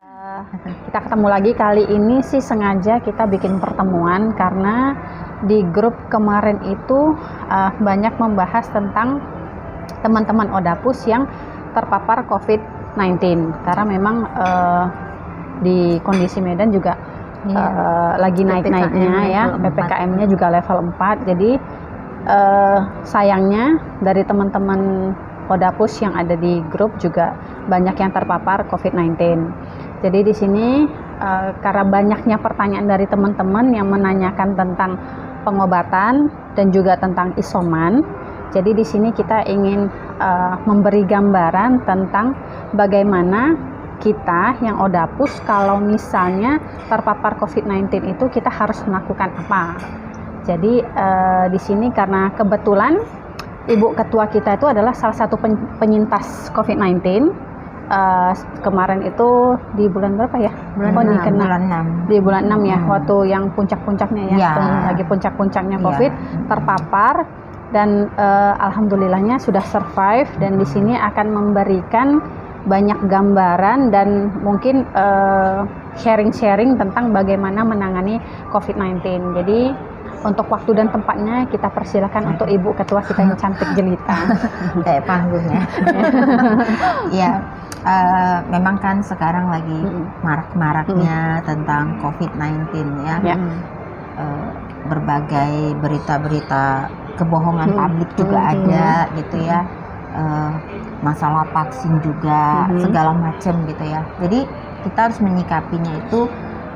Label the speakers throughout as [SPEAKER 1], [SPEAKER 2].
[SPEAKER 1] Kita ketemu lagi kali ini sih sengaja kita bikin pertemuan karena di grup kemarin itu banyak membahas tentang teman-teman Odapus yang terpapar COVID-19 karena memang di kondisi Medan juga lagi naik-naiknya ya, PPKM-nya juga level 4. Jadi sayangnya dari teman-teman Odapus yang ada di grup juga banyak yang terpapar COVID-19. Jadi di sini karena banyaknya pertanyaan dari teman-teman yang menanyakan tentang pengobatan dan juga tentang isoman. Jadi di sini kita ingin memberi gambaran tentang bagaimana kita yang Odapus kalau misalnya terpapar COVID-19 itu kita harus melakukan apa. Jadi di sini karena kebetulan Ibu Ketua kita itu adalah salah satu penyintas COVID-19. Kemarin itu di bulan berapa ya?
[SPEAKER 2] Bulan 6.
[SPEAKER 1] Di bulan 6 ya, waktu yang puncak-puncaknya ya, lagi puncak-puncaknya COVID, terpapar dan alhamdulillahnya sudah survive, dan di sini akan memberikan banyak gambaran dan mungkin sharing-sharing tentang bagaimana menangani COVID-19. Jadi untuk waktu dan tempatnya kita persilakan untuk Ibu Ketua kita yang cantik jelita.
[SPEAKER 2] Kayak panggung ya. Ya, memang kan sekarang lagi marak-maraknya tentang COVID-19 ya. Berbagai berita-berita kebohongan publik juga ada gitu ya. Masalah vaksin juga, segala macam gitu ya. Jadi kita harus menyikapinya itu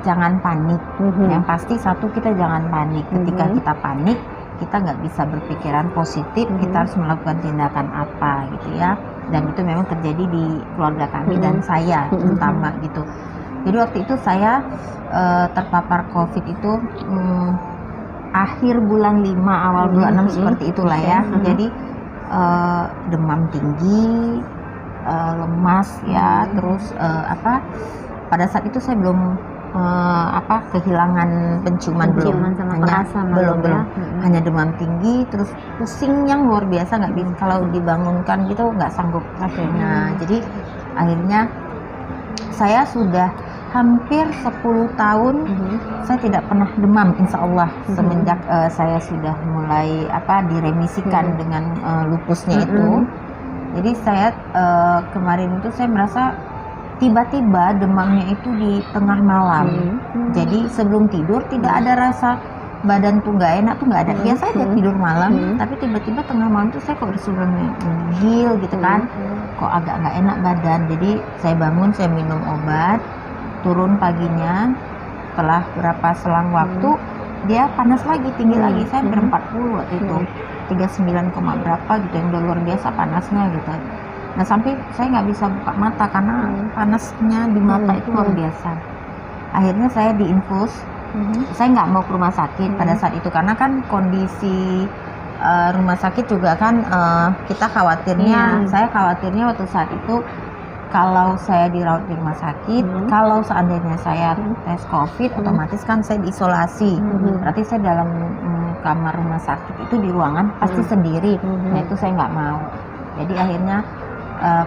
[SPEAKER 2] jangan panik. Yang pasti satu, kita jangan panik. Ketika kita panik, kita nggak bisa berpikiran positif. Kita harus melakukan tindakan apa gitu ya. Dan itu memang terjadi di keluarga kami dan saya terutama gitu. Jadi waktu itu saya terpapar COVID itu akhir bulan 5 awal bulan 6 seperti itulah ya. Jadi demam tinggi, lemas ya, terus pada saat itu saya belum kehilangan penciuman belum, hanya demam tinggi, terus pusing yang luar biasa, nggak bisa kalau dibangunkan gitu, nggak sanggup. Nah, jadi akhirnya saya sudah hampir 10 tahun saya tidak pernah demam, insya Allah, semenjak saya sudah mulai diremisikan dengan lupusnya itu. Jadi saya kemarin itu saya merasa tiba-tiba demamnya itu di tengah malam. Jadi sebelum tidur tidak ada rasa badan tuh nggak enak, tuh nggak ada. Biasa aja tidur malam, tapi tiba-tiba tengah malam tuh saya kok disuruh menggigil gitu kan, kok agak nggak enak badan. Jadi saya bangun, saya minum obat, turun paginya, setelah berapa selang waktu dia panas lagi, tinggi lagi. Saya ber-40 waktu itu, 39, berapa gitu, yang udah luar biasa panasnya gitu. Nah, sampai saya nggak bisa buka mata karena panasnya di mata itu luar biasa. Akhirnya saya diinfus. Saya nggak mau ke rumah sakit pada saat itu karena kan kondisi rumah sakit juga kan kita khawatirnya. Saya khawatirnya waktu saat itu kalau saya dirawat di rumah sakit, kalau seandainya saya tes COVID, otomatis kan saya diisolasi. Berarti saya dalam kamar rumah sakit itu di ruangan pasti sendiri. Nah, itu saya nggak mau. Jadi akhirnya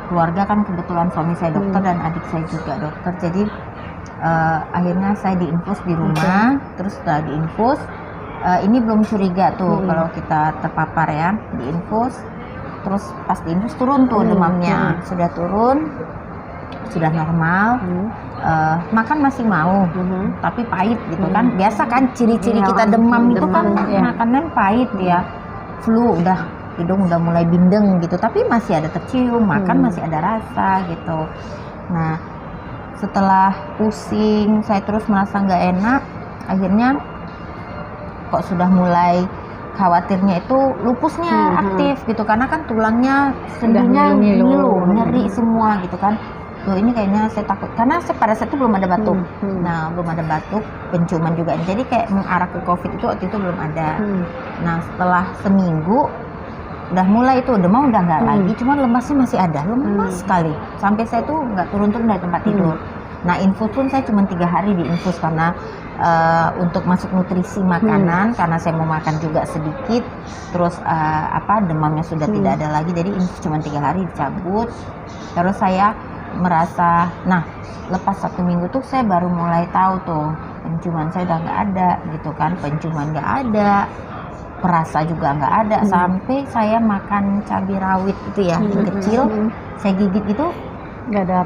[SPEAKER 2] keluarga kan kebetulan suami saya dokter dan adik saya juga dokter. Jadi akhirnya saya diinfus di rumah. Terus setelah diinfus, ini belum curiga tuh kalau kita terpapar ya, diinfus. Terus pas diinfus turun tuh demamnya, sudah turun, sudah normal. Makan masih mau, tapi pahit gitu kan. Biasa kan ciri-ciri kita demam itu kan makanan pahit ya. Flu udah, hidung udah mulai bindeng gitu, tapi masih ada tercium, makan masih ada rasa gitu. Nah, setelah pusing, saya terus merasa nggak enak, akhirnya kok sudah mulai khawatirnya itu lupusnya aktif gitu, karena kan tulangnya sendinya ngilu, nyeri semua gitu kan. Loh, ini kayaknya saya takut, karena pada saat itu belum ada batuk. Nah, belum ada batuk, penciuman juga, jadi kayak mengarah ke COVID itu waktu itu belum ada. Nah, setelah seminggu udah mulai itu demam, udah nggak lagi, cuma lemasnya masih ada, lemas sekali, sampai saya tuh nggak turun-turun dari tempat tidur. Nah, infus pun saya cuma 3 hari diinfus karena untuk masuk nutrisi makanan, karena saya mau makan juga sedikit, terus demamnya sudah tidak ada lagi, jadi infus cuma 3 hari dicabut. Terus saya merasa, nah lepas 1 minggu tuh saya baru mulai tahu tuh penciuman saya udah nggak ada gitu kan, penciuman nggak ada, perasa juga nggak ada, sampai saya makan cabai rawit itu ya yang kecil, saya gigit itu
[SPEAKER 1] nggak ada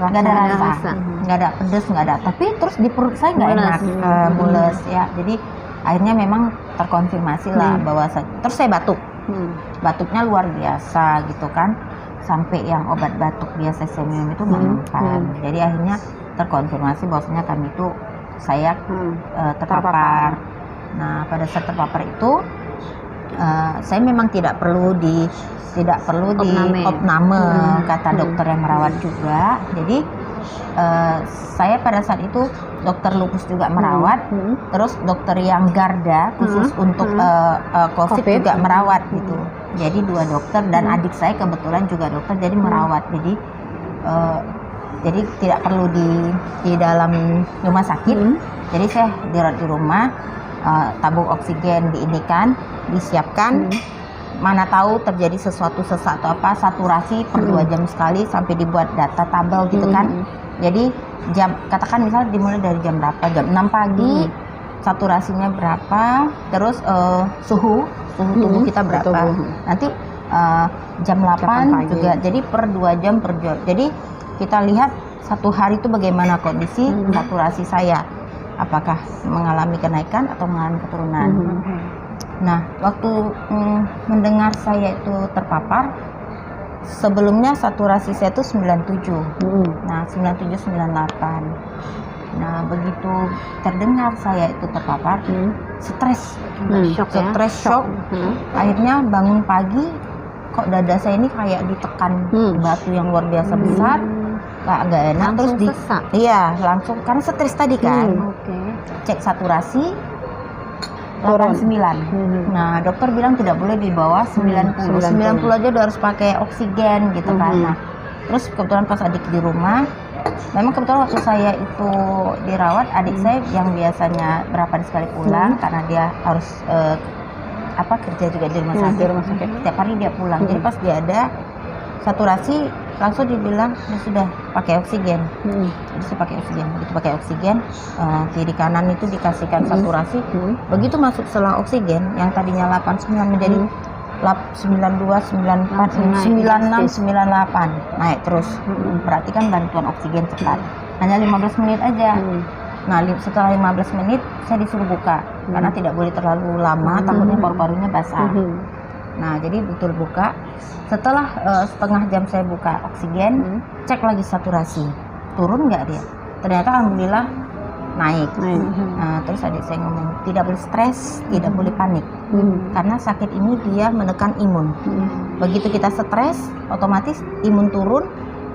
[SPEAKER 1] rasa,
[SPEAKER 2] nggak ada pedes, nggak ada, tapi terus di perut saya nggak enak, mules ya. Jadi akhirnya memang terkonfirmasi lah bahwa terus saya batuk, batuknya luar biasa gitu kan, sampai yang obat batuk biasa saya minum itu nggak mempan. Jadi akhirnya terkonfirmasi bahwasanya kami itu saya terpapar. Nah pada saat terpapar itu saya memang tidak perlu di opname kata dokter yang merawat juga. Jadi saya pada saat itu dokter lupus juga merawat, terus dokter yang garda khusus untuk COVID juga merawat gitu. Jadi 2 dokter dan adik saya kebetulan juga dokter, jadi merawat. Jadi tidak perlu di dalam rumah sakit. Jadi saya dirawat di rumah, tabung oksigen disiapkan. Mana tahu terjadi sesuatu sesak atau apa, saturasi per 2 jam sekali sampai dibuat data tabel gitu kan. Jadi jam, katakan misalnya dimulai dari jam berapa, jam 6 pagi saturasinya berapa, terus suhu tubuh kita berapa, nanti jam 8 juga, jadi per 2 jam. Jadi kita lihat 1 hari itu bagaimana kondisi saturasi saya, apakah mengalami kenaikan atau mengalami keturunan. Nah, waktu mendengar saya itu terpapar, sebelumnya saturasi saya itu 97. Nah, 97 98. Nah, begitu terdengar saya itu terpapar, stres, shock. Akhirnya bangun pagi, kok dada saya ini kayak ditekan batu yang luar biasa besar, agak enak.
[SPEAKER 1] Langsung
[SPEAKER 2] Terus
[SPEAKER 1] sesak.
[SPEAKER 2] Iya, langsung karena stres tadi kan. Cek saturasi 89. Nah, dokter bilang tidak boleh di bawah 90. 90 aja udah harus pakai oksigen gitu kan. Nah, terus kebetulan pas adik di rumah, memang kebetulan waktu saya itu dirawat, adik saya yang biasanya berapa hari sekali pulang karena dia harus kerja juga di rumah sakit. Setiap hari dia pulang. Jadi pas dia ada saturasi langsung dibilang sudah pakai oksigen. Jadi saya pakai oksigen. Begitu pakai oksigen, kiri kanan itu dikasihkan saturasi. Begitu masuk selang oksigen yang tadinya 89 menjadi 92, 94, 96, 98, naik terus. Berarti kan bantuan oksigen cepat. Hanya 15 menit aja. Nah, setelah 15 menit saya disuruh buka karena tidak boleh terlalu lama, takutnya paru-parunya basah. Nah, jadi betul buka. Setelah setengah jam saya buka oksigen, cek lagi saturasi, turun nggak dia? Ternyata alhamdulillah naik. Nah, terus adik saya ngomong, tidak boleh stres, tidak boleh panik, karena sakit ini dia menekan imun. Begitu kita stres, otomatis imun turun,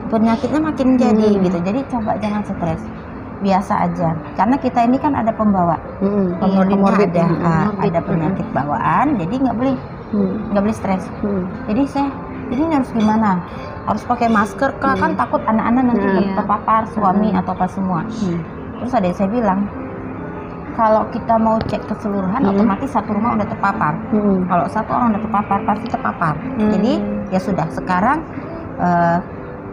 [SPEAKER 2] penyakitnya makin jadi gitu. Jadi coba jangan stres, biasa aja. Karena kita ini kan ada pembawa, komorbidnya ada penyakit bawaan, jadi nggak boleh stres. Jadi ini harus gimana? Harus pakai masker kah? Kan takut anak-anak nanti terpapar, suami atau apa semua. Terus ada saya bilang, kalau kita mau cek keseluruhan, otomatis satu rumah udah terpapar. Kalau satu orang udah terpapar, pasti terpapar. Jadi ya sudah, sekarang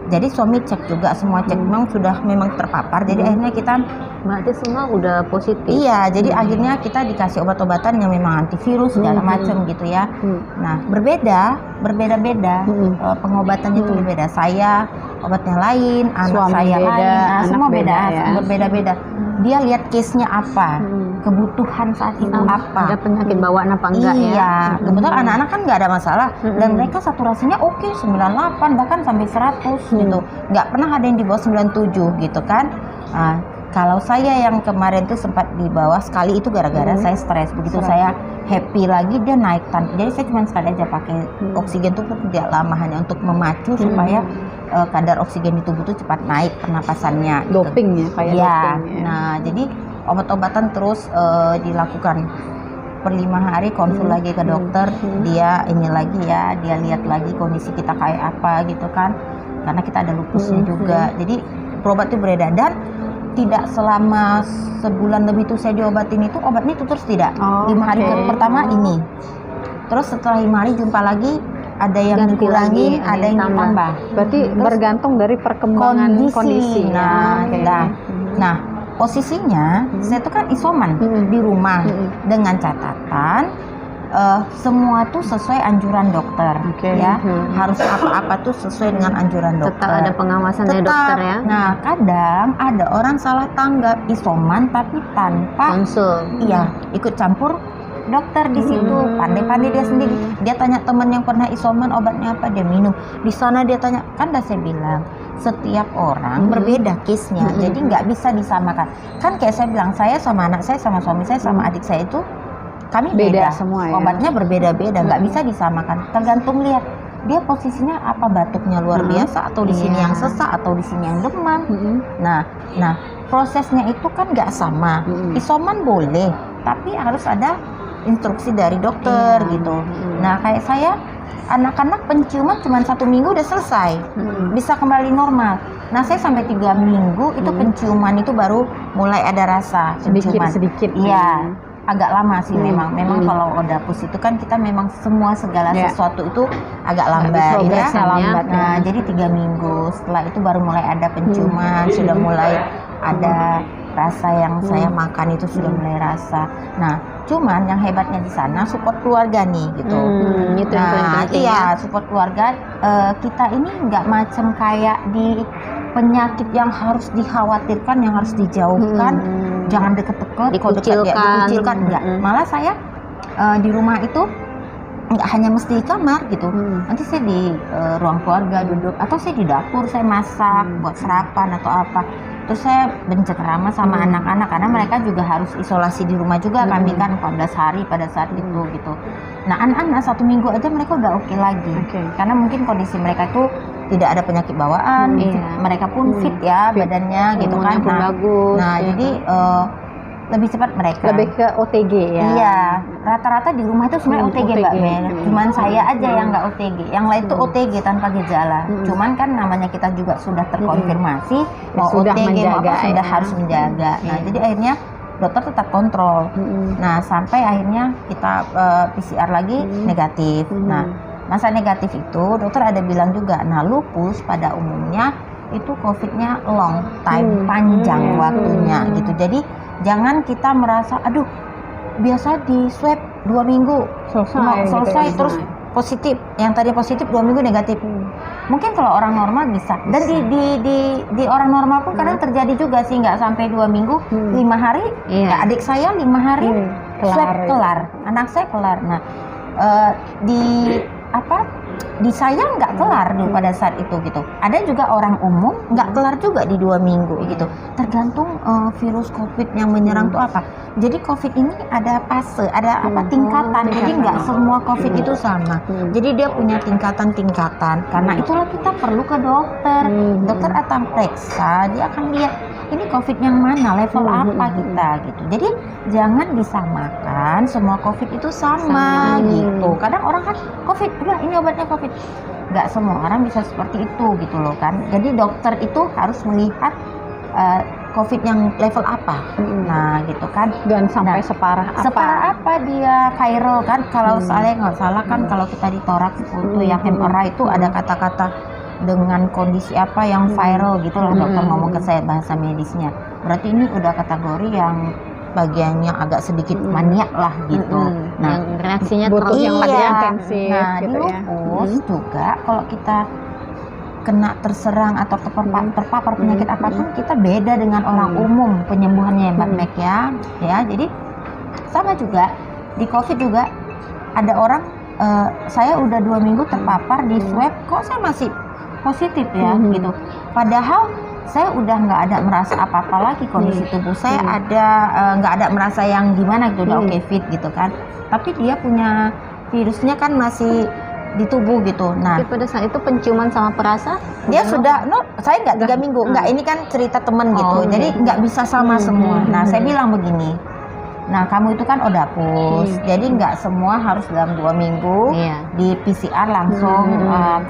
[SPEAKER 2] jadi suami cek juga, semua cek memang terpapar. Jadi akhirnya kita
[SPEAKER 1] berarti semua udah positif.
[SPEAKER 2] Iya, jadi akhirnya kita dikasih obat-obatan yang memang antivirus segala macam gitu ya. Nah, berbeda-beda. Pengobatannya itu berbeda. Saya obatnya lain, anak
[SPEAKER 1] Suami
[SPEAKER 2] saya
[SPEAKER 1] beda,
[SPEAKER 2] lain,
[SPEAKER 1] anak
[SPEAKER 2] semua
[SPEAKER 1] beda ya.
[SPEAKER 2] berbeda-beda. Dia lihat case-nya apa, kebutuhan saat itu apa.
[SPEAKER 1] Ada penyakit bawaan apa enggak ya?
[SPEAKER 2] Iya, kebetulan anak-anak kan nggak ada masalah dan mereka saturasinya oke, 98 bahkan sampai 100 gitu. Nggak pernah ada yang di bawah 97 gitu kan. Nah, kalau saya yang kemarin tuh sempat di bawah sekali itu gara-gara saya stres. Begitu saya happy lagi dia naik. Jadi saya cuma sekali aja pakai oksigen tuh tidak lama, hanya untuk memacu supaya kadar oksigen di tubuh tuh cepat naik pernapasannya.
[SPEAKER 1] Doping ya, kayak
[SPEAKER 2] ya.
[SPEAKER 1] doping ya.
[SPEAKER 2] Nah, jadi obat-obatan terus dilakukan per 5 hari, konsul lagi ke dokter. Dia ini lagi ya, dia lihat lagi kondisi kita kayak apa gitu kan. Karena kita ada lupusnya juga. Jadi berobat itu beredar dan tidak selama sebulan lebih itu saya diobatin itu, obatnya itu terus tidak. 5 hari pertama ini. Terus setelah 5 hari jumpa lagi, ada yang
[SPEAKER 3] Ganti
[SPEAKER 2] dikurangi,
[SPEAKER 3] lagi,
[SPEAKER 2] ada yang ditambah.
[SPEAKER 1] Berarti bergantung dari perkembangan kondisi.
[SPEAKER 2] Nah,
[SPEAKER 1] Oke.
[SPEAKER 2] nah, posisinya saya tuh kan isoman di rumah dengan catatan semua tuh sesuai anjuran dokter, ya. Harus apa-apa tuh sesuai dengan anjuran dokter.
[SPEAKER 3] Tetap ada pengawasan dari dokter ya.
[SPEAKER 2] Nah, kadang ada orang salah tanggap isoman tapi tanpa
[SPEAKER 3] Konsul.
[SPEAKER 2] iya ikut campur dokter di situ. Pandai-pandai dia sendiri. Dia tanya teman yang pernah isoman obatnya apa, dia minum. Di sana dia tanya, kan udah saya bilang setiap orang berbeda case-nya, jadi nggak bisa disamakan. Kan kayak saya bilang, saya sama anak saya, sama suami saya, sama adik saya itu kami beda
[SPEAKER 1] semua ya.
[SPEAKER 2] Obatnya berbeda-beda, nggak bisa disamakan. Tergantung lihat dia posisinya apa, batuknya luar biasa atau di sini yang sesak atau di sini yang demam. Nah, prosesnya itu kan nggak sama. Isoman boleh, tapi harus ada instruksi dari dokter gitu. Nah, kayak saya, anak-anak penciuman cuma 1 minggu udah selesai, bisa kembali normal. Nah, saya sampai 3 minggu itu penciuman itu baru mulai ada rasa penciuman.
[SPEAKER 1] Sedikit.
[SPEAKER 2] Iya, agak lama sih memang. Memang kalau Odapus itu kan kita memang semua segala sesuatu itu agak lambat ya.
[SPEAKER 1] Lambat.
[SPEAKER 2] Nah, jadi 3 minggu setelah itu baru mulai ada penciuman, sudah mulai ada rasa yang saya makan itu sudah mulai rasa. Nah, cuman yang hebatnya di sana support keluarga nih gitu.
[SPEAKER 3] Itu yang paling penting ya.
[SPEAKER 2] Support keluarga. Kita ini nggak macam kayak di penyakit yang harus dikhawatirkan, yang harus dijauhkan, jangan deket-deket, dikucilkan, enggak. Malah saya di rumah itu nggak hanya mesti di kamar gitu. Nanti saya di ruang keluarga duduk, atau saya di dapur, saya masak buat sarapan atau apa. Terus saya bercengkrama sama anak-anak karena mereka juga harus isolasi di rumah juga. Kami kan 14 hari pada saat itu gitu. Nah, anak-anak 1 minggu aja mereka udah oke lagi. Karena mungkin kondisi mereka itu tidak ada penyakit bawaan, mereka pun fit ya badannya gitu kan.
[SPEAKER 3] Pun bagus.
[SPEAKER 2] Nah, jadi lebih cepat mereka.
[SPEAKER 1] Lebih ke OTG ya.
[SPEAKER 2] Iya, rata-rata di rumah itu sebenarnya OTG Mbak Men. Cuman saya aja yang nggak OTG. Yang lain itu OTG tanpa gejala. Cuman kan namanya kita juga sudah terkonfirmasi mau
[SPEAKER 1] sudah
[SPEAKER 2] OTG mau apa,
[SPEAKER 1] menjaga,
[SPEAKER 2] sudah harus menjaga. Nah, jadi akhirnya dokter tetap kontrol. Nah, sampai akhirnya kita PCR lagi negatif. Nah, masa negatif itu dokter ada bilang juga, nah lupus pada umumnya itu COVID-nya long time, panjang waktunya gitu. Jadi jangan kita merasa, aduh biasa di swab 2 minggu selesai gitu, terus positif, yang tadi positif 2 minggu negatif. Mungkin kalau orang normal bisa. Dan di orang normal pun kadang terjadi juga sih, nggak sampai 2 minggu, 5 hari. Ya, adik saya 5 hari swab kelar, anak saya kelar. Nah, di saya nggak kelar dulu pada saat itu gitu. Ada juga orang umum nggak kelar juga di 2 minggu gitu. Tergantung virus COVID yang menyerang tuh apa. Jadi COVID ini ada fase, ada tingkatan. Jadi nggak semua COVID itu sama. Jadi dia punya tingkatan-tingkatan. Karena itulah kita perlu ke dokter. Dokter akan periksa, dia akan lihat ini COVID yang mana, level apa kita gitu. Jadi jangan disamakan semua COVID itu sama gitu. Kadang orang kan COVID, udah ini obatnya COVID. Nggak semua orang bisa seperti itu gitu loh kan. Jadi dokter itu harus melihat COVID yang level apa. Nah gitu kan.
[SPEAKER 1] Dan sampai separah apa.
[SPEAKER 2] Separah apa dia viral kan. Kalau saya nggak salah kan, kalau kita di toraks itu yang MRI itu ada kata-kata dengan kondisi apa yang viral gitu loh, dokter ngomong ke saya bahasa medisnya. Berarti ini udah kategori yang bagiannya agak sedikit maniak lah gitu. Nah,
[SPEAKER 3] yang reaksinya
[SPEAKER 1] butuh
[SPEAKER 3] terlalu
[SPEAKER 1] yang lebih intensif.
[SPEAKER 2] Nah,
[SPEAKER 1] gitu
[SPEAKER 2] di lupus juga kalau kita kena terserang atau terpapar penyakit apapun, kita beda dengan orang umum penyembuhannya Mbak Mek ya. Ya, jadi sama juga di COVID juga ada orang saya udah 2 minggu terpapar di swab, kok saya masih positif ya gitu. Padahal saya udah nggak ada merasa apa-apa lagi kondisi tubuh saya, ada nggak ada merasa yang gimana gitu, udah oke fit gitu kan. Tapi dia punya virusnya kan masih di tubuh gitu. Nah,
[SPEAKER 3] tapi pada saat itu penciuman sama perasa
[SPEAKER 2] dia sudah saya nggak 3 minggu, nggak, ini kan cerita temen gitu. Jadi nggak bisa sama semua. Nah, saya bilang begini. Nah, kamu itu kan Odapus, jadi nggak semua harus dalam 2 minggu di PCR langsung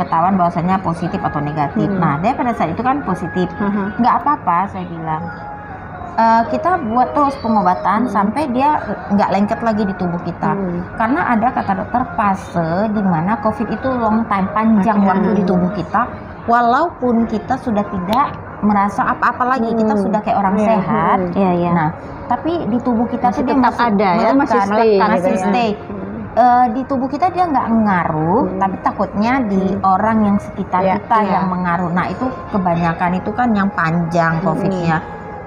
[SPEAKER 2] ketahuan bahwasanya positif atau negatif. Nah, dia pada saat itu kan positif, nggak apa-apa, saya bilang. kita buat terus pengobatan sampai dia nggak lengket lagi di tubuh kita. Karena ada kata dokter fase di mana COVID itu long time, panjang waktu di tubuh kita. Walaupun kita sudah tidak merasa apa-apa lagi, kita sudah kayak orang sehat. Nah, tapi di tubuh kita tuh dia masih
[SPEAKER 3] ada ya,
[SPEAKER 2] masih stay. Di tubuh kita dia nggak ngaruh, tapi takutnya di orang yang sekitar kita yang mengaruh. Nah, itu kebanyakan itu kan yang panjang COVID-nya.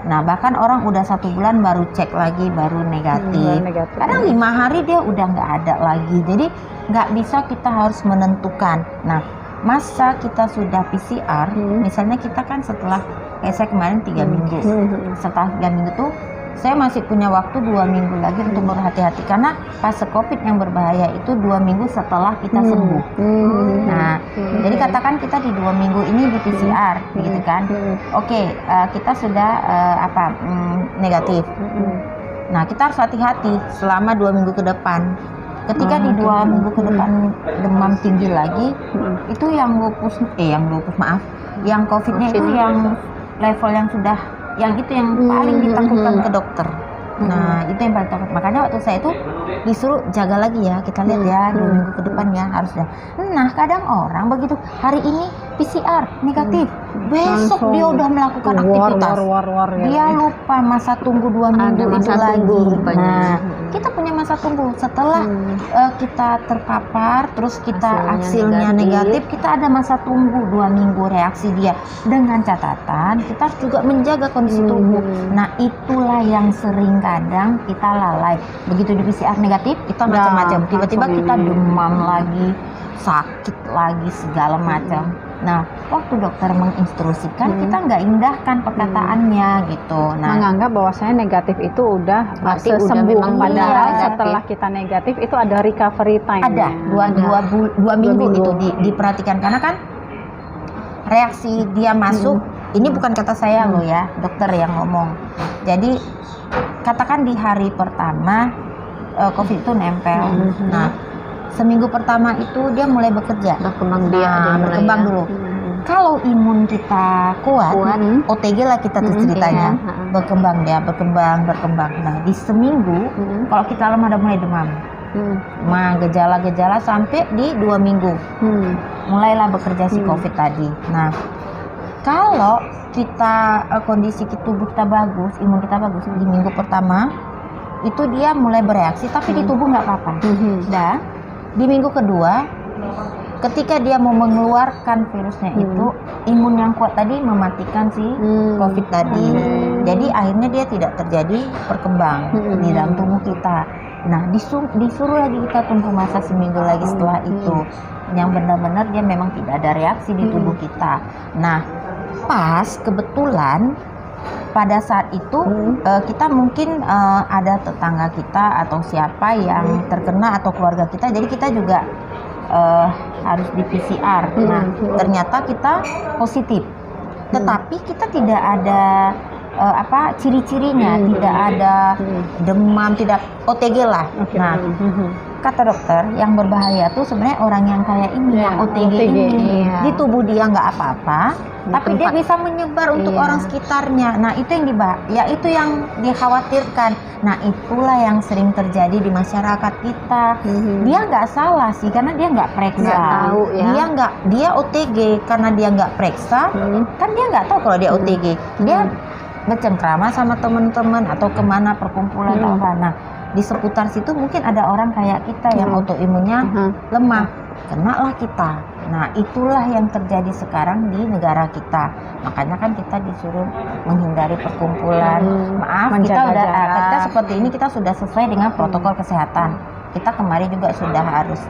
[SPEAKER 2] Nah, bahkan orang udah 1 bulan baru cek lagi, baru negatif. Kadang 5 hari dia udah nggak ada lagi. Jadi nggak bisa kita harus menentukan. Nah, masa kita sudah PCR, misalnya kita kan setelah, saya kemarin 3 minggu. Setelah 3 minggu tuh saya masih punya waktu 2 minggu lagi untuk berhati-hati, karena fase COVID yang berbahaya itu 2 minggu setelah kita sembuh. Nah, jadi katakan kita di 2 minggu ini di PCR, gitu kan? Oke, kita sudah negatif. Nah, kita harus hati-hati selama 2 minggu ke depan. Ketika di 2 minggu ke depan demam tinggi lagi, itu yang yang COVID-nya itu yang level yang sudah, yang itu yang paling ditakutkan ke dokter. Nah, itu yang paling takut. Makanya waktu saya itu disuruh jaga lagi ya, kita lihat ya 2 minggu ke depan ya harusnya. Nah, kadang orang begitu hari ini PCR negatif, besok
[SPEAKER 1] langsung
[SPEAKER 2] dia udah melakukan aktivitas. Dia lupa masa tunggu 2 minggu itu lagi. Nah, kita punya masa tunggu setelah kita terpapar, terus kita hasilnya negatif, kita ada masa tunggu 2 minggu reaksi dia. Dengan catatan kita harus juga menjaga kondisi tubuh. Nah, itulah yang sering kadang kita lalai. Begitu di PCR negatif, kita macam-macam. Tiba-tiba kita demam lagi, sakit lagi, segala macam. Nah, waktu dokter menginstruksikan, kita nggak indahkan perkataannya gitu. Nah,
[SPEAKER 1] menganggap bahwasanya negatif itu udah
[SPEAKER 3] berarti
[SPEAKER 1] sembuh.
[SPEAKER 3] udah memang
[SPEAKER 1] Padahal
[SPEAKER 3] negatif.
[SPEAKER 1] setelah kita negatif itu ada recovery time.
[SPEAKER 2] ada dua minggu itu diperhatikan, karena kan reaksi dia masuk. Ini bukan kata saya loh ya, dokter yang ngomong. Jadi katakan di hari pertama COVID itu nempel. Nah, seminggu pertama itu dia mulai bekerja, berkembang dulu. Kalau imun kita kuat, OTG lah kita tuh ceritanya, berkembang. Nah, di seminggu kalau kita lemah udah mulai demam. Nah, gejala-gejala sampai di 2 minggu mulailah bekerja si COVID tadi. Nah, kalau kita kondisi tubuh kita bagus, imun kita bagus, di minggu pertama itu dia mulai bereaksi, tapi di tubuh nggak apa-apa. Dan di minggu kedua, ketika dia mau mengeluarkan virusnya itu, imun yang kuat tadi mematikan si COVID tadi. Jadi akhirnya dia tidak terjadi perkembang di dalam tubuh kita. Nah, disuruh lagi kita tunggu masa seminggu lagi setelah itu, yang benar-benar dia memang tidak ada reaksi di tubuh kita. Nah, pas kebetulan pada saat itu kita mungkin ada tetangga kita atau siapa yang terkena atau keluarga kita, jadi kita juga harus di PCR. Nah, ternyata kita positif, tetapi kita tidak ada ciri-cirinya, tidak ada demam, tidak OTG lah. Nah, kata dokter yang berbahaya tuh sebenarnya orang yang kayak ini, yang OTG ini. Di tubuh dia nggak apa-apa, tapi dia bisa menyebar untuk orang sekitarnya. Nah, itu yang itu yang dikhawatirkan. Nah, itulah yang sering terjadi di masyarakat kita. Dia nggak salah sih, karena dia nggak periksa. Dia OTG karena dia nggak periksa. Kan dia nggak tahu kalau dia OTG. Dia bercengkrama sama teman-teman atau kemana perkumpulan atau apa. Nah, di seputar situ mungkin ada orang kayak kita yang autoimunnya lemah, kenalah kita. Nah, itulah yang terjadi sekarang di negara kita. Makanya kan kita disuruh menghindari perkumpulan. Maaf, kita seperti ini kita sudah sesuai dengan protokol kesehatan. Kita kemarin juga sudah harus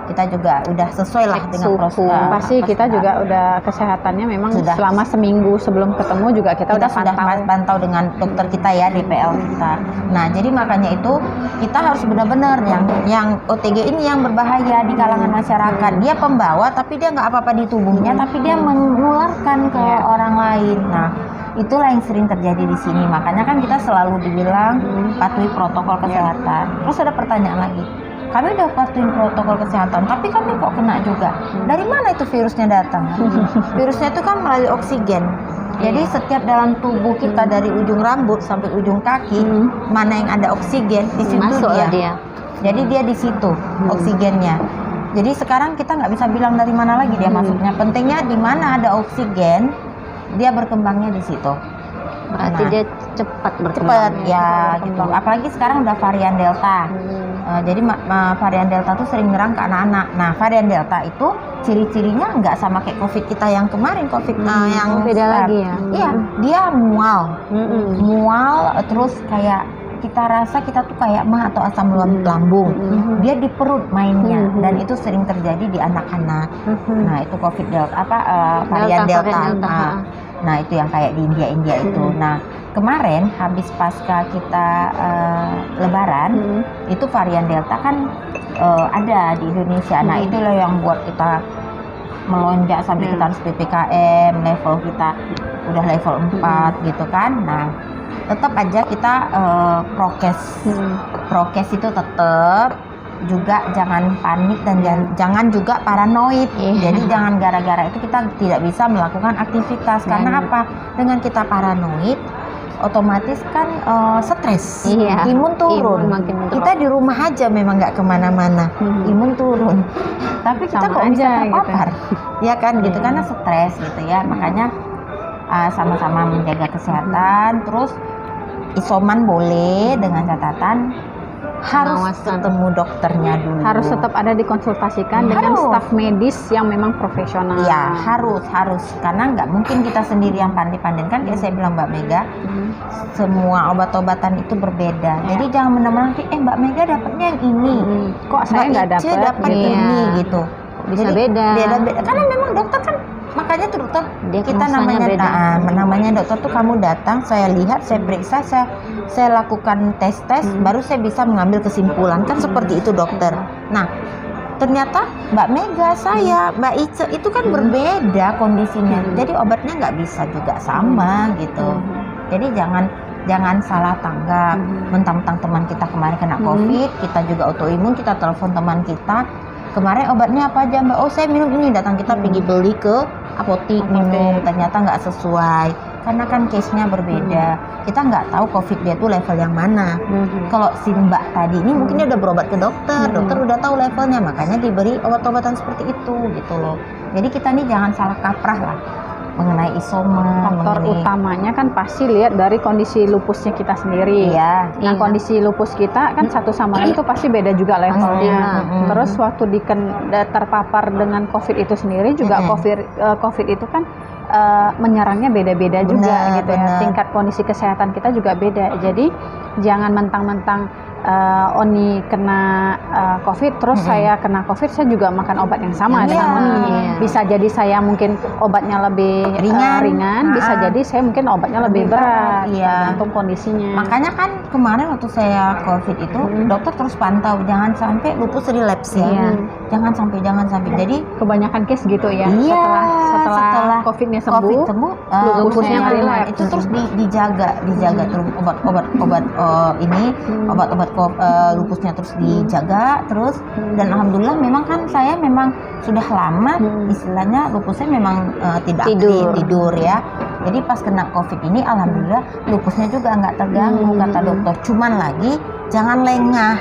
[SPEAKER 2] kita juga udah sesuai lah dengan prosedur.
[SPEAKER 1] Pasti kita juga udah kesehatannya memang sudah. Selama seminggu sebelum ketemu juga kita
[SPEAKER 2] sudah pantau dengan dokter kita ya, DPL kita. Nah, jadi makanya itu kita harus benar-benar yang OTG ini yang berbahaya di kalangan masyarakat. Dia pembawa tapi dia nggak apa-apa di tubuhnya, tapi dia menularkan ke orang lain. Nah, itulah yang sering terjadi di sini. Makanya kan kita selalu dibilang patuhi protokol kesehatan. Terus ada pertanyaan lagi, kami udah patuhin protokol kesehatan, tapi kami kok kena juga. Dari mana itu virusnya datang? Virusnya itu kan melalui oksigen. Jadi setiap dalam tubuh kita dari ujung rambut sampai ujung kaki, mana yang ada oksigen di situ
[SPEAKER 3] Masuk
[SPEAKER 2] dia. Jadi dia di situ oksigennya. Jadi sekarang kita nggak bisa bilang dari mana lagi dia masuknya. Pentingnya di mana ada oksigen, dia berkembangnya di situ.
[SPEAKER 3] Berarti
[SPEAKER 2] Nah,
[SPEAKER 3] dia cepat berkembang.
[SPEAKER 2] cepat ya gitu. Apalagi sekarang udah varian Delta. Jadi varian Delta tuh sering nyerang ke anak-anak. Nah, varian Delta itu ciri-cirinya nggak sama kayak COVID kita yang kemarin, COVID yang
[SPEAKER 3] beda
[SPEAKER 2] start.
[SPEAKER 3] lagi ya.
[SPEAKER 2] Iya, dia mual, terus kayak kita rasa kita tuh kayak mah atau asam lambung. Dia di perut mainnya, dan itu sering terjadi di anak-anak. Nah, itu COVID Delta varian Delta. Nah, itu yang kayak di India itu. Nah, kemarin habis pasca kita Lebaran, itu varian Delta kan ada di Indonesia. Nah, itulah yang buat kita melonjak sampai kita harus PPKM, level kita udah level 4 gitu kan. Nah, tetap aja kita prokes itu tetap, juga jangan panik dan jangan juga paranoid. Jadi jangan gara-gara itu kita tidak bisa melakukan aktivitas. Karena apa? Dengan kita paranoid, otomatis kan stres, imun turun. Kita di rumah aja memang nggak kemana-mana, imun turun. Tapi kita kok bisa terpapar, ya kan gitu, karena stres gitu ya. Makanya sama-sama menjaga kesehatan. Terus isoman boleh dengan catatan harus ketemu dokternya dulu.
[SPEAKER 1] Harus tetap ada dikonsultasikan dengan staf medis yang memang profesional.
[SPEAKER 2] Iya, harus. Karena nggak mungkin kita sendiri yang pandai-pandai. Kan kayak saya bilang Mbak Mega, semua obat-obatan itu berbeda. Jadi jangan menang-menang, Mbak Mega dapatnya yang ini.
[SPEAKER 1] Kok saya nggak dapat
[SPEAKER 2] ini gitu.
[SPEAKER 3] Bisa
[SPEAKER 2] Jadi,
[SPEAKER 3] beda.
[SPEAKER 2] Karena memang dokter kan, makanya tuh dokter
[SPEAKER 3] Dia
[SPEAKER 2] kita namanya dokter tuh, kamu datang, saya lihat, saya periksa, saya lakukan tes baru saya bisa mengambil kesimpulan, kan seperti itu dokter. Nah, ternyata Mbak Mega, saya, Mbak Ice itu kan berbeda kondisinya, jadi obatnya nggak bisa juga sama gitu. Jadi jangan salah tanggap. Mentang-mentang teman kita kemarin kena COVID, kita juga autoimun, kita telepon teman kita, kemarin obatnya apa aja Mbak? Oh, saya minum ini. Datang kita pergi beli ke apotik minum, ternyata nggak sesuai. Karena kan case-nya berbeda. Kita nggak tahu COVID dia tuh level yang mana. Kalau si Mbak tadi ini mungkin dia udah berobat ke dokter, dokter udah tahu levelnya, makanya diberi obat-obatan seperti itu gitu loh. Jadi kita nih jangan salah kaprah lah mengenai isoman.
[SPEAKER 1] Faktor utamanya kan pasti lihat dari kondisi lupusnya kita sendiri. Nah, kondisi lupus kita kan satu sama lain itu pasti beda juga levelnya. Terus waktu terpapar dengan COVID itu sendiri juga, COVID itu kan menyerangnya beda-beda juga gitu ya. Tingkat kondisi kesehatan kita juga beda. Jadi jangan mentang-mentang Oni kena COVID, terus saya kena COVID, saya juga makan obat yang sama dengan Oni. Bisa jadi saya mungkin obatnya lebih ringan, bisa jadi saya mungkin obatnya lebih berat, tergantung kondisinya.
[SPEAKER 2] Makanya kan kemarin waktu saya COVID itu, dokter terus pantau, jangan sampai lupus relapse ya. Jangan sampai. Jadi
[SPEAKER 1] kebanyakan case gitu ya. Setelah COVID-nya sembuh, lupusnya relapse.
[SPEAKER 2] Itu terus dijaga terus obat-obat lupusnya terus dijaga terus, dan alhamdulillah memang kan saya memang sudah lama istilahnya lupusnya memang tidak tidur ya. Jadi pas kena COVID ini alhamdulillah lupusnya juga nggak terganggu kata dokter. Cuman lagi jangan lengah.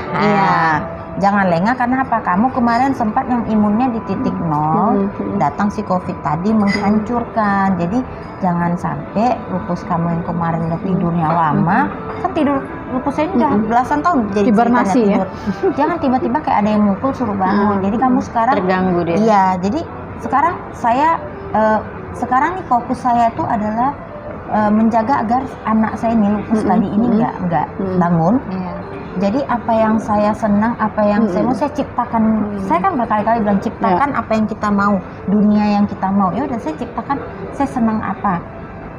[SPEAKER 2] Jangan lengah, karena apa? Kamu kemarin sempat yang imunnya di titik 0, datang si COVID tadi menghancurkan. Jadi jangan sampai lupus kamu yang kemarin udah tidurnya lama, kan tidur lupusnya ini udah belasan tahun jadi
[SPEAKER 1] hibernasi ya.
[SPEAKER 2] Jangan tiba-tiba kayak ada yang mukul suruh bangun. Jadi kamu sekarang
[SPEAKER 3] terganggu dia.
[SPEAKER 2] Iya, jadi sekarang sekarang nih fokus saya tuh adalah menjaga agar anak saya nih lupus tadi ini nggak bangun. Jadi apa yang saya senang, apa yang saya mau, saya ciptakan. Saya kan berkali-kali bilang ciptakan apa yang kita mau, dunia yang kita mau. Ya udah saya ciptakan, saya senang apa?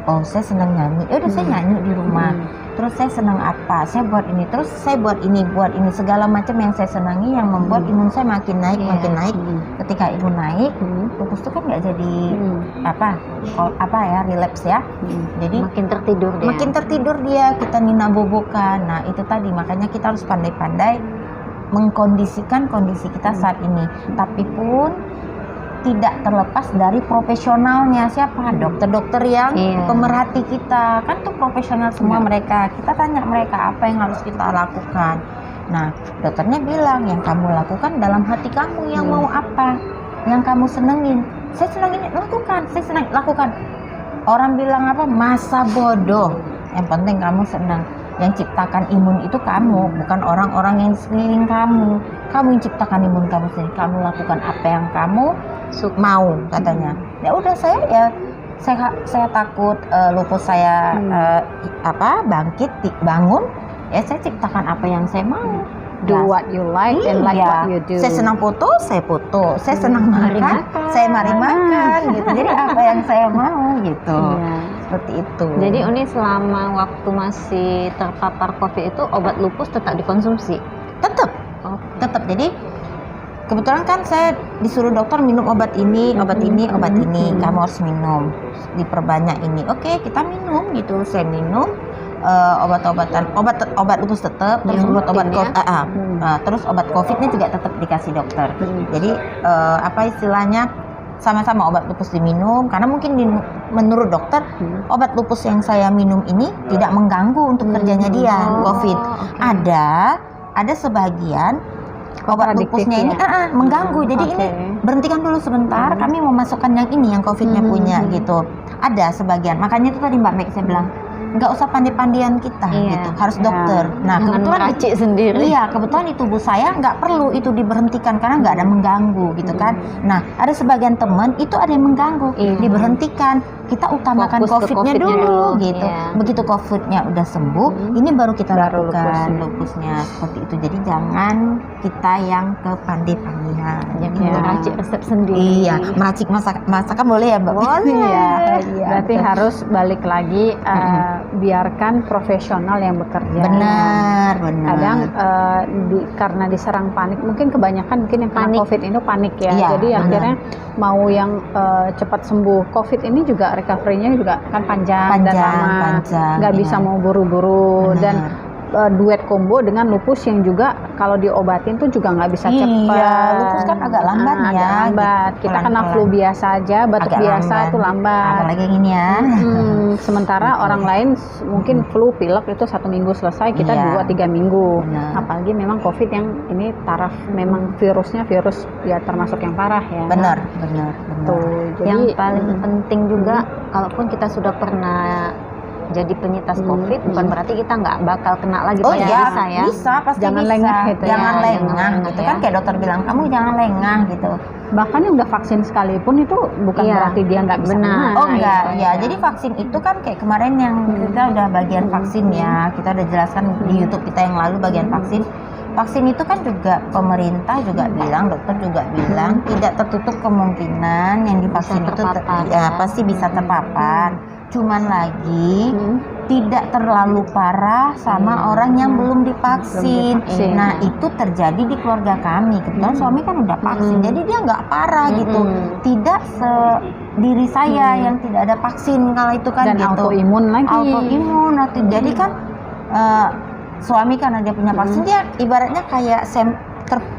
[SPEAKER 2] Oh, saya senang nyanyi. Ya udah saya nyanyi di rumah. Terus saya senang apa? Saya buat ini. Terus saya buat ini segala macam yang saya senangi yang membuat imun saya makin naik. Ketika imun naik, lupus itu kan nggak jadi relapse ya. Jadi
[SPEAKER 3] makin tertidur dia.
[SPEAKER 2] Kita nina bobokan. Nah, itu tadi makanya kita harus pandai-pandai mengkondisikan kondisi kita saat ini. Tapi pun tidak terlepas dari profesionalnya, siapa dokter-dokter yang pemerhati kita, kan tuh profesional semua mereka. Kita tanya mereka apa yang harus kita lakukan. Nah, dokternya bilang yang kamu lakukan dalam hati kamu, yang mau apa, yang kamu senengin. Saya senang ini, lakukan. Saya senang, lakukan. Orang bilang apa, masa bodoh. Yang penting kamu senang. Yang ciptakan imun itu kamu, bukan orang-orang yang di sekeliling kamu. Kamu yang ciptakan imun kamu sendiri. Kamu lakukan apa yang kamu mau, katanya. Ya udah, saya takut lupus saya bangkit, bangun. Ya saya ciptakan apa yang saya mau.
[SPEAKER 1] Do what you like and like what you do.
[SPEAKER 2] Saya senang foto, saya foto. Saya senang makan, saya mari makan gitu. Jadi apa yang saya mau gitu. Seperti itu.
[SPEAKER 3] Jadi Uni selama waktu masih terpapar COVID itu obat lupus tetap dikonsumsi?
[SPEAKER 2] Tetap. Tetap. Jadi kebetulan kan saya disuruh dokter minum obat ini, obat ini. Kamu harus minum. Diperbanyak ini. Oke, kita minum gitu. Saya minum obat lupus tetap, terus obat terus obat COVID-nya juga tetap dikasih dokter. Jadi istilahnya sama-sama obat lupus diminum, karena mungkin menurut dokter obat lupus yang saya minum ini tidak mengganggu untuk kerjanya dia COVID. Ada sebagian obat lupusnya ini mengganggu. Jadi ini berhentikan dulu sebentar, kami mau masukkan yang ini yang COVID-nya punya gitu. Ada sebagian. Makanya itu tadi Mbak Meg saya bilang, nggak usah pandai-pandian kita gitu, harus dokter. Nah, kebetulan
[SPEAKER 3] sendiri.
[SPEAKER 2] Iya, kebetulan di tubuh saya nggak perlu itu diberhentikan karena nggak ada mengganggu gitu kan. Nah, ada sebagian teman itu ada yang mengganggu, diberhentikan. Kita utamakan COVID-nya dulu gitu. Begitu COVID-nya udah sembuh, ini baru kita lakukan lupusnya seperti itu. Jadi jangan kita yang ke pandai-pandian.
[SPEAKER 3] Meracik resep sendiri.
[SPEAKER 2] Iya, meracik masakan boleh ya, Mbak?
[SPEAKER 1] Boleh. Berarti harus balik lagi biarkan profesional yang bekerja.
[SPEAKER 2] Benar.
[SPEAKER 1] Kadang karena diserang panik, mungkin kebanyakan yang kena COVID itu panik ya. Jadi akhirnya mau yang cepat sembuh. COVID ini juga recovery-nya juga kan panjang dan lama. Nggak bisa mau buru-buru dan duet combo dengan lupus yang juga kalau diobatin tuh juga nggak bisa cepat.
[SPEAKER 2] Iya, lupus kan agak lambat ya.
[SPEAKER 1] Lambat. Kita kena flu biasa aja, batuk biasa itu lambat.
[SPEAKER 2] Apalagi yang ini ya.
[SPEAKER 1] Sementara orang lain mungkin flu pilek itu 1 minggu selesai, kita 2-3 minggu. Apalagi memang COVID yang ini taraf memang virusnya virus ya termasuk yang parah ya.
[SPEAKER 2] Benar.
[SPEAKER 3] Tuh, jadi yang paling penting juga, kalaupun kita sudah pernah jadi penyintas COVID, bukan berarti kita nggak bakal kena lagi.
[SPEAKER 2] Bisa, pasti
[SPEAKER 1] jangan
[SPEAKER 2] bisa.
[SPEAKER 1] lengah gitu.
[SPEAKER 2] Jangan lengah gitu kan, kayak dokter bilang kamu jangan lengah gitu.
[SPEAKER 1] Bahkan yang udah vaksin sekalipun itu bukan berarti dia nggak bisa kena.
[SPEAKER 2] Oh enggak, jadi vaksin itu kan kayak kemarin yang kita udah bagian vaksin ya, kita udah jelaskan di YouTube kita yang lalu bagian vaksin. Vaksin itu kan juga pemerintah juga bilang, dokter juga bilang tidak tertutup kemungkinan yang divaksin itu pasti bisa terpapar. Cuman lagi tidak terlalu parah sama orang yang belum divaksin. Nah, itu terjadi di keluarga kami. Kebetulan suami kan udah vaksin, jadi dia nggak parah gitu. Tidak diri saya yang tidak ada vaksin kalau itu kan.
[SPEAKER 1] Dan
[SPEAKER 2] gitu.
[SPEAKER 1] autoimun lagi.
[SPEAKER 2] Jadi kan suami karena dia punya vaksin, dia ibaratnya kayak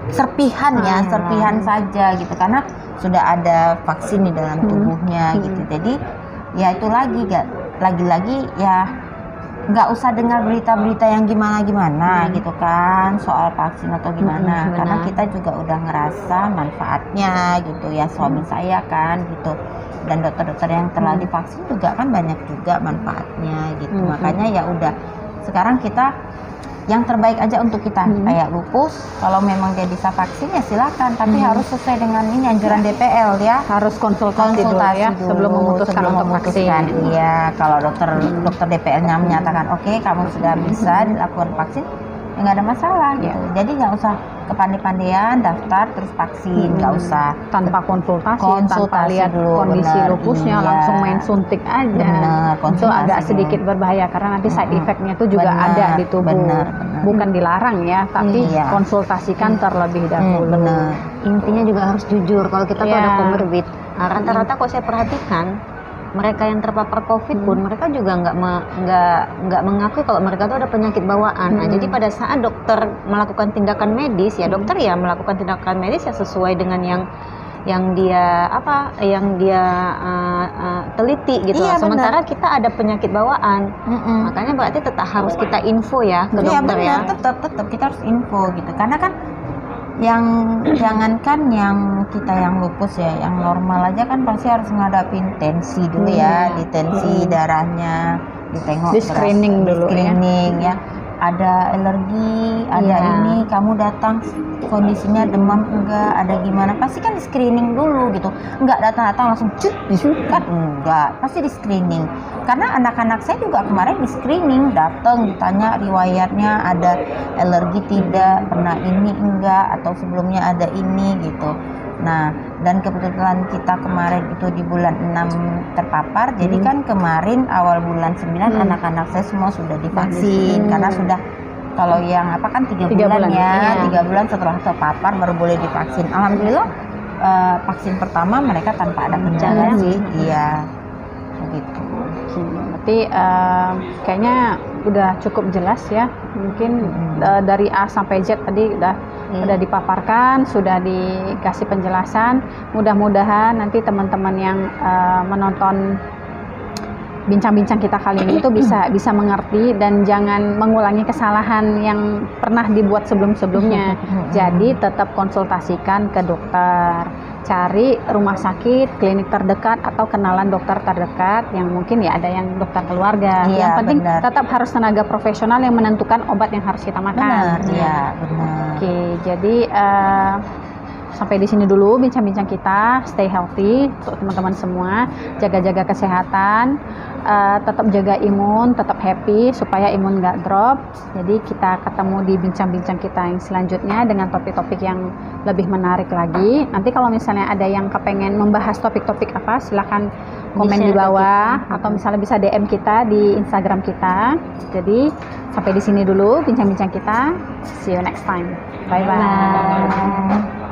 [SPEAKER 2] serpihan saja gitu, karena sudah ada vaksin di dalam tubuhnya gitu. Jadi ya itu lagi-lagi ya nggak usah dengar berita-berita yang gimana gitu kan soal vaksin atau gimana, karena kita juga udah ngerasa manfaatnya gitu ya, suami saya kan gitu, dan dokter-dokter yang telah divaksin juga kan banyak juga manfaatnya gitu. Makanya ya udah, sekarang kita yang terbaik aja untuk kita. Kayak lupus, kalau memang dia bisa vaksin ya silakan, tapi harus sesuai dengan ini anjuran DPL ya.
[SPEAKER 1] Harus konsultasi dulu ya sebelum memutuskan untuk vaksin.
[SPEAKER 2] Iya, kalau dokter DPL-nya menyatakan oke, kamu sudah bisa dilakukan vaksin, ya nggak ada masalah gitu. Jadi nggak usah kepandai-pandaian daftar terus vaksin, nggak usah
[SPEAKER 1] tanpa konsultasi tanpa lihat
[SPEAKER 2] dulu,
[SPEAKER 1] kondisi lupusnya, langsung main suntik aja. Itu agak sedikit berbahaya karena nanti side effect-nya itu juga ada di tubuh. Bukan dilarang ya, tapi konsultasikan terlebih dahulu.
[SPEAKER 3] Intinya juga harus jujur kalau kita tuh ada comorbid. Rata-rata kok saya perhatikan mereka yang terpapar COVID pun mereka juga nggak mengakui kalau mereka itu ada penyakit bawaan. Nah, jadi pada saat dokter melakukan tindakan medis ya dokter ya melakukan tindakan medis ya sesuai dengan yang dia teliti gitu.
[SPEAKER 2] Iya,
[SPEAKER 3] Sementara kita ada penyakit bawaan. Makanya berarti tetap harus kita info ya ke dokter ya.
[SPEAKER 2] Tetap kita harus info gitu. Karena kan yang jangankan yang kita yang lupus ya, yang normal aja kan pasti harus ngadapin tensi dulu ya, di tensi darahnya, ditengok
[SPEAKER 1] Di screening dulu
[SPEAKER 2] ya. Ada alergi, ada ini, kamu datang kondisinya demam enggak, ada gimana, pasti kan di screening dulu gitu. Enggak datang-datang langsung kan enggak, pasti di screening. Karena anak-anak saya juga kemarin di screening, datang ditanya riwayatnya ada alergi tidak, pernah ini enggak, atau sebelumnya ada ini gitu. Nah, dan kebetulan kita kemarin itu di bulan 6 terpapar, jadi kan kemarin awal bulan 9 anak-anak saya semua sudah divaksin karena sudah kalau yang apa kan 3 bulan ya, 3 bulan setelah terpapar baru boleh divaksin. Alhamdulillah vaksin pertama mereka tanpa ada gejala sih, iya begitu.
[SPEAKER 1] Berarti kayaknya udah cukup jelas ya, mungkin dari A sampai Z tadi udah dipaparkan, sudah dikasih penjelasan. Mudah-mudahan nanti teman-teman yang menonton bincang-bincang kita kali ini itu bisa mengerti dan jangan mengulangi kesalahan yang pernah dibuat sebelum-sebelumnya. Jadi tetap konsultasikan ke dokter, cari rumah sakit, klinik terdekat atau kenalan dokter terdekat yang mungkin ya ada yang dokter keluarga.
[SPEAKER 2] Iya,
[SPEAKER 1] Yang penting
[SPEAKER 2] benar.
[SPEAKER 1] tetap harus tenaga profesional yang menentukan obat yang harus kita makan.
[SPEAKER 2] Benar, iya benar.
[SPEAKER 1] Oke, jadi sampai di sini dulu bincang-bincang kita. Stay healthy untuk teman-teman semua, jaga-jaga kesehatan, tetap jaga imun, tetap happy supaya imun nggak drop. Jadi kita ketemu di bincang-bincang kita yang selanjutnya dengan topik-topik yang lebih menarik lagi. Nanti kalau misalnya ada yang kepengen membahas topik-topik apa, silahkan komen di bawah atau misalnya bisa DM kita di Instagram kita. Jadi sampai di sini dulu bincang-bincang kita. See you next time. Bye bye.